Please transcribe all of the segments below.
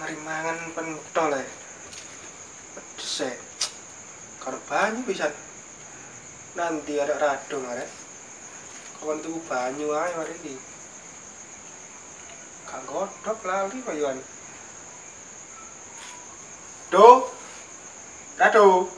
mari mangan pentol ae. Pedes e. Karo banyu pisan. Nanti ada radong arek. Kawan tuku banyu ae mari iki. Kang godhok lali payuan. Do. Rado.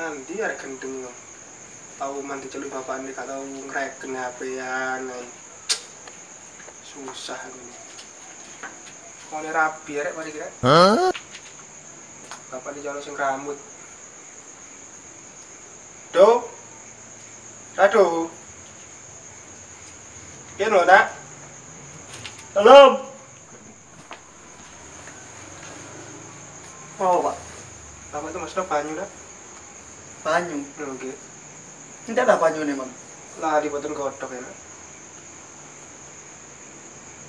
Nanti arek gendeng yo. Tahu mandi celuk bapakne gak tau ngreken HP-an. Susah ini. Mau rapi arek mari kira. Hah? Bapak dijalo sing rambut. Do. Rado. Yen lho, Nak. Belum. Oh, Pak. Bapak itu masuk banyu, Nak. Banyu. Oke. Tidak ada banyu nih, Mam. Lah diboten godhok ya, Nak.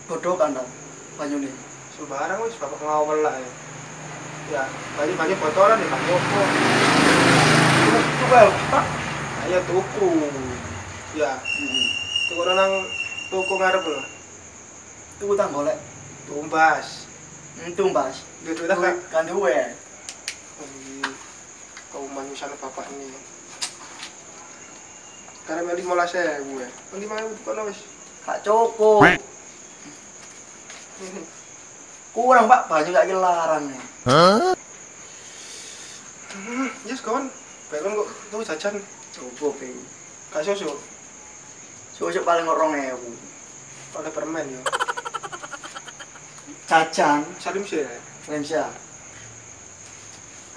Bodoh kan, banyu nih. Sembarang wis bapak ngawel lah ya. Ya, banyu botolan ya, Pak. Opo. Tuku, Pak. Ayo tuku. Ya. Tuku nang toko ngarep lho. Tuku tang golek. Tumbas. Tumbas. Duit tak kan duwe. Kau manusia bapak ini. Karena meli 15.000 ya. 5.000 kono wis. Gak cukup. Kurang, Pak, banyu gak larang nih. Hah? Yes, kawan. Baikon kok tuh jajan. Cukup iki. Gak susu. Susu paling 2.000. Oleh permen yo. Jajan. Salim sih. Lensa.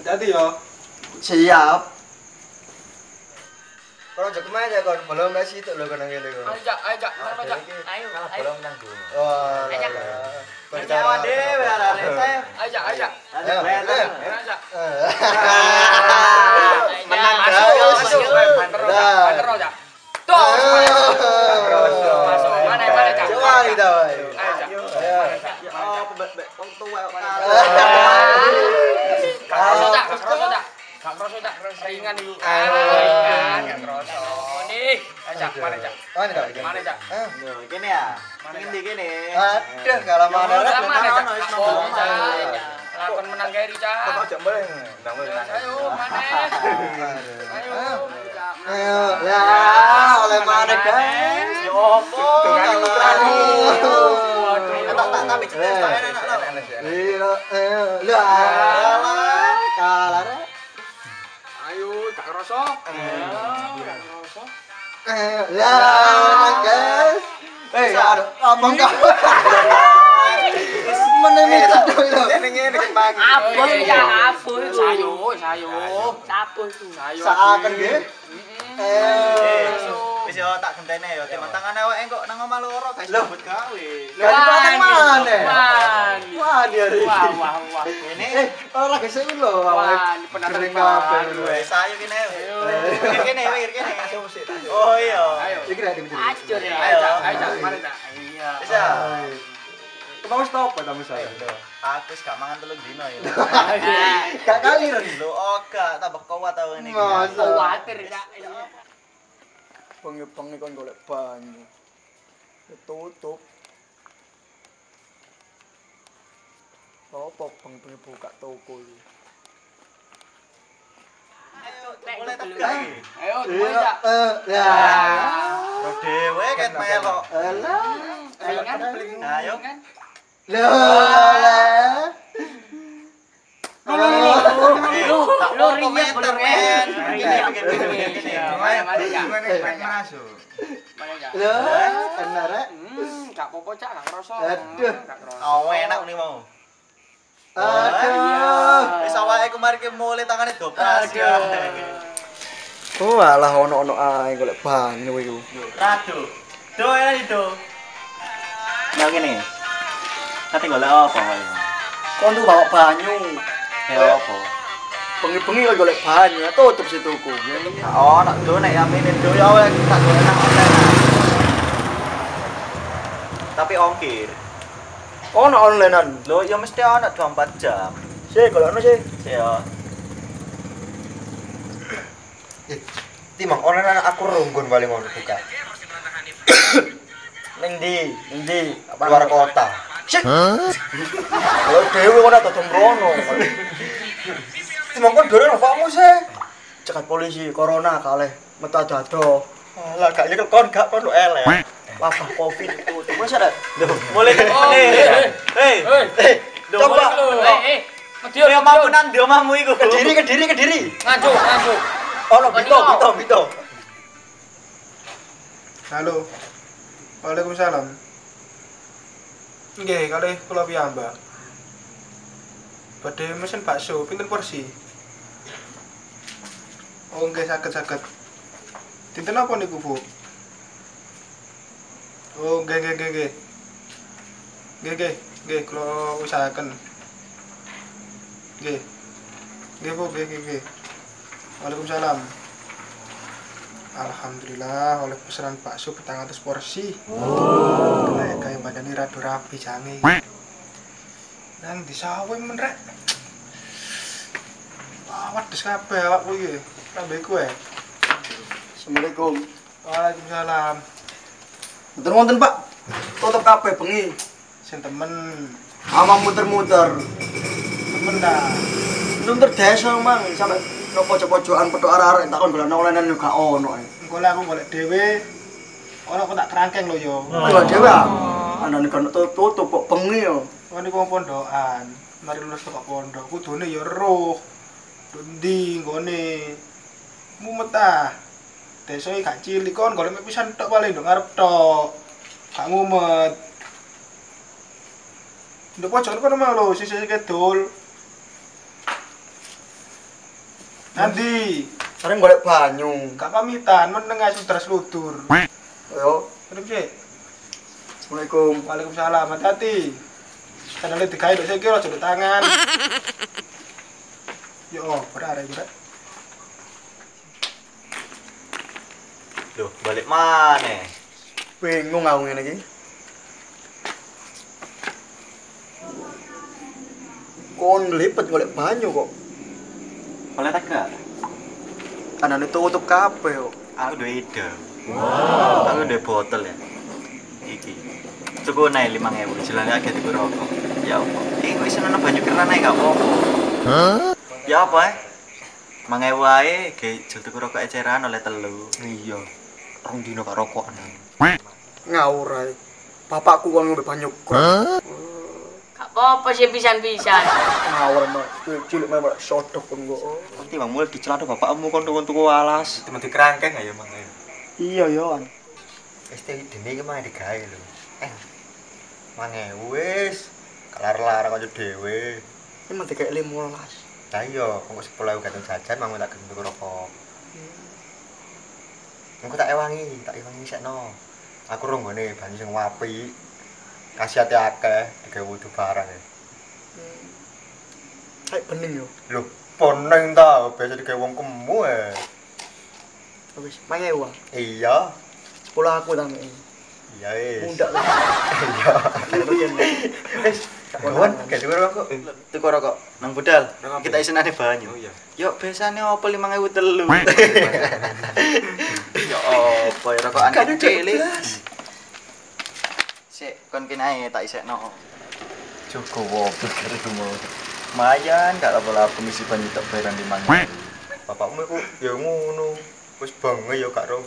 Hati-hati yo. Siap. Kalau jak kemana ya kon? Belum Messi itu loh kon ngene kok. Ayo, ayo. Belum nang dulu. Ayo. Berjalan dewe arek. Ayo. Ayo. Menang masuk. Banter aja. Tuh. Masuk. Mana Cak? Coba kita, Boy. Ayo. Oh, wong tuwa kok. Gak kroso Cak. Ringan iki. Ringan, gak kroso. Nih, Cak, mana Cak? Mana Cak? Yo, kene ya. Ngendi kene? Aduh, kalau mana Mana Cak? Lakon menang keri Cak. Kok aja mbeng. Nang Ayo, mana? Ayo. Ayo, ya, oleh mana guys? Yo opo? Tapi jelas enak lho. Iya, kalah. Ayo, gak kroso. Gak kroso. Ya, guys. Ngomong kau. Menemi satu itu. Ngene Bang. Apa ya? Apa itu? Sayo. Sapu itu. Sayo. Seakan nggih. Wis yo tak gentene yo, teman tangan awake kok nang omah loro guys nyebut gawe. Lah pateng mana? Wah, dia iki. Wah. Ini Ora gesek lho Wah, awake. penat Kering banget. kabeh. wis ayo kene. Kene. Oh iya. Ayo. Iki rek dibeli. Acur ya. Ayo. Ayo, mari Cak. Iya. Wis ya. Kemau stop tamu saya. Aku wis gak mangan 3 dino ya. Gak kali ren. Lho oga tambah kuat tau ngene iki. Masa. Khawatir Cak. Bengi-bengi kon golek banyu. Tutup. Apa bengi buka toko iki? Ayo, mulai tegak iki. Ayo, mulai Cak. Ya. Kok dhewe ket melok. Alah. Ringan. Ayo. Lah. Lu ringan bener men. Mari Cak. Masuk. Mari Cak. Lah, bener rek. Gak apa-apa Cak, gak kroso. Aduh. Gak kroso. Oh, enak nih mau. Aduh. Wis awake kemarin ki mulai tangane dioperasi. Oh, alah ono-ono ae golek banyu iku. Rado. Do ya itu. Nah gini. Kate golek apa wae? Kon tuh bawa banyu. Ya apa? Bengi-bengi kok golek banyu, tutup si tuku. Oh, nak do nek yamine do ya wis tak golek nang online. Tapi ongkir. Ono onlinean. Lho, ya mesti ana 24 jam. Sih, golekno sih. Ya. Timang online aku runggun paling ngono buka. Ning ndi? Luar kota. Sik. Kalau dhewe ora dodong rono. Timong kon dorong bapakmu sih. Cekat polisi corona kalih metu dado. Lah gak nyekel kon gak kon lu elek. Wabah Covid itu. Wes ada. Mulai Coba. Medio omahmu nang ndi omahmu iku? Kediri. Nganjuk. Ono bito. Halo. Waalaikumsalam. Nggih, kalih kula piyambak. Badhe mesen bakso, pinten porsi? Oh, nggih saged. Dinten apa niku, Bu? Oh, nggih. Nggih, kula usahaken. Nggih. Nggih, Bu, nggih. Waalaikumsalam. Alhamdulillah oleh pesanan bakso 400 porsi. Kayak badane rada rapi jange. Nang disawe men rek. Waduh kabeh awakku iki. Tambah kowe. Assalamualaikum. Waalaikumsalam. Mboten wonten, Pak. Tutup kabeh bengi. Sing temen. Amang muter-muter. Temen dah. Muter desa, Mang, sampe no pojok-pojokan petuk arek-arek takon golek olenan yo gak ono ae. Engko lek aku golek dhewe. Ora kok tak kerangkeng lho yo. Golek dhewe ah. Andane kan tutup kok bengi yo. Wong niku pondokan. Mari lulus kok pondok. Kudune yo roh. Ndi nggone. Mumet ah. Desa iki gak cilik kon golek pisan tok paling ndok ngarep tok. Gak ngumet. Ndok pojok kono mau lho sisi kedul. Nanti Sering golek banyu. gak pamitan meneng ae sudras ludur. Yo. Terus sih. Assalamualaikum. Waalaikumsalam. Hati-hati. Kadang digawe ndok sik aja ndok tangan. Yo, berare berat. Loh, balik mana? Bingung aku ngene iki. Kon lipet golek banyu kok. Oleh tak gak? Andane tutup kabeh kok. Aku duwe ide. Wow. Aku duwe botol ya. Iki. Cukup naik 5.000, jelane agak tuku rokok. Ya apa? Iki kok iso ana banyu keran ae gak apa-apa. Ya apa ae? 5.000 ae ge jel tuku rokok eceran oleh telu. Iya. Rong dino gak rokokan. Ngawur ae. Bapakku kon ngombe banyu kok. Gak apa-apa sih pisan-pisan. Ngawur mah. Cilik mah sodok kon kok. Nanti bang mulai dicelana bapakmu kon tuku alas. Cuma dikerangkeng aja mang. Iya yo an. Wis dene iki mah digawe lho. Mangewu wis. Kelar-lar kok dhewe. Iki mah dikek 15. Lah iya, kok 10.000 gantung jajan mang tak gendut rokok. Engko tak ewangi sekno. Aku rong ngene banyu sing apik. Khasiate akeh, digawe wudu barang ya. Kayak bening yo. Lho, poneng ta, biasa digawe wong kemu e. Wis, mangewa. Iya. 10 aku ta mek. Iya wis. Mundak lah. Iya. Wis, kawan, gak tuku rokok. Tuku rokok nang budal. Kita isenane banyu. Oh iya. Yo biasane opo 5.000 telu. Yo opo ya rokokan cilik. Sik kon kene ae tak isekno. Jogowo pikir itu mau. Mayan gak apa-apa misi banyu tak bayaran 5.000. Bapakmu iku ya ngono. Wis bange ya gak ro.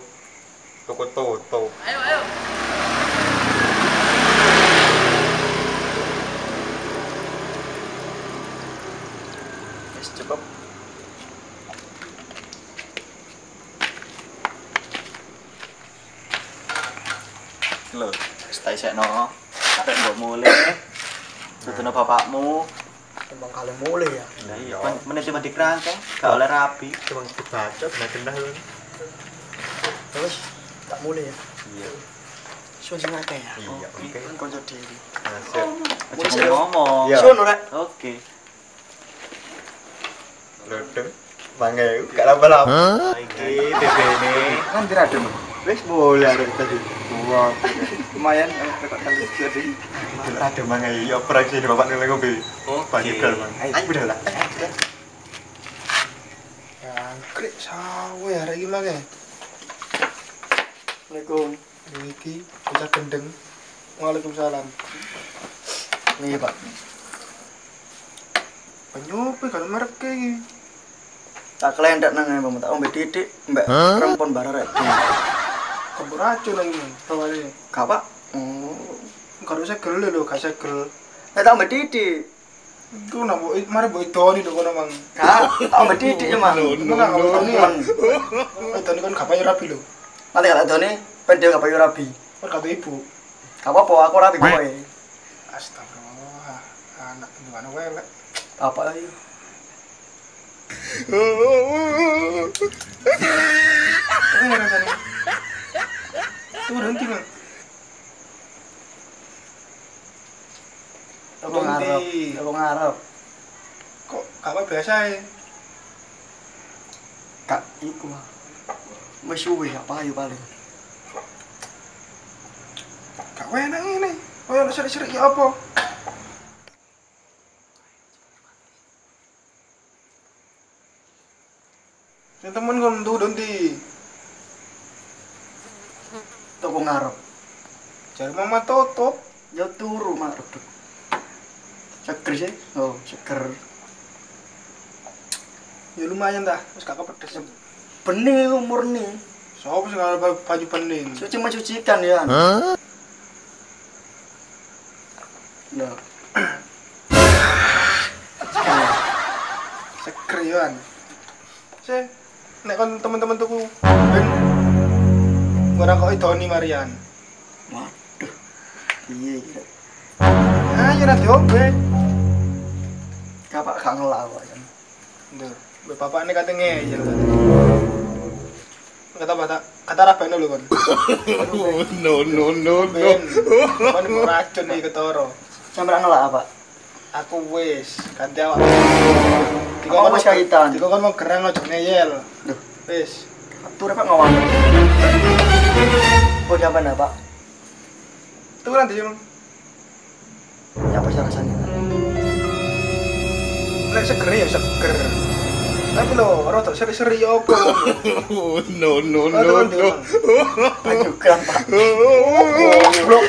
Toko toto. Ayo. Wis cukup. Lho, wis tak isekno. Arek mbok mulih. Tutuno bapakmu. Tembang kali mulai ya. Lah iya. Menit cuma dikerangkeng, gak oleh rapi. Cuma dibaca benar-benar lho. Terus tak mulai ya. Iya. Sun sing akeh ya. Iya, oke. Kan kanca dhewe. Asik. Aja ngomong. Iya. Sun ora. Oke. Lodeng. Mangewu gak lama-lama. Iki bebene. Kan dirade mah. Wis boleh arek tadi. Wah. Lumayan rekod kali jadi. Ada mangewu ya praksi di bapak nang ngombe. Oh, Banyak gal mang. Ayo udah lah. Jangkrik sawe arek iki mangke. Assalamualaikum. Iki bocah gendeng. Waalaikumsalam. Iya, Pak. Penyopi kan merek iki. Tak kelendak nang mbak tak ombe titik mbak perempuan bararek. Kebur racun lagi bawale. Gak, Pak. Oh. Karo segel lho, gak segel. Tak ombe titik. Iku nak mari mbok idoni lho kono mang. Gak, tak ombe titik ya, Mang. Idoni kan gak payu rabi lho. Nanti kalau doni pendek gak payu rabi. Kan kata ibu. Gak apa-apa, aku rabi kowe. Astagfirullah. Anak gimana welek. Apa ayo? Tapi nggak rasanya. Itu berhenti mang. Aku ngarep. Aku ngarep. Kok gak biasa ya? Kak, iku mah. Wis suwe gak payu paling. Gak enak ini. Oh ya sering-sering ya apa? Yang temen kon tuh donti. Toko ngarep. Cari mama tutup. Ya turu ngarep. Seger sih. Oh, seger. Ya lumayan dah. Terus kakak pedes. Bening murni. Sopo sing kalau baju bening. Suci mencucikan ya. Nah. Seger yoan. Nek kon temen-temen tuku ben ora kok idoni Marian. Waduh. Iya. Ayo ra diobe. Kapak gak ngelawak kan. Ndur, bapakne kate ngeyel kate. Kata rabene lho kon. No. Kon racun iki ketara. Sampe ngelak apa? Aku wis ganti awak. Apa wis kaitan? Diko kon mau gerang aja ngeyel. Duh, Wis. tur apa ngawang? Oh, jawaban apa? Tuh nanti Jung. Ya apa sih rasanya? Nek seger ya seger. Tapi lho, ora tok seri-seri ya opo. No. Aduh, Ajukan, Pak. Goblok.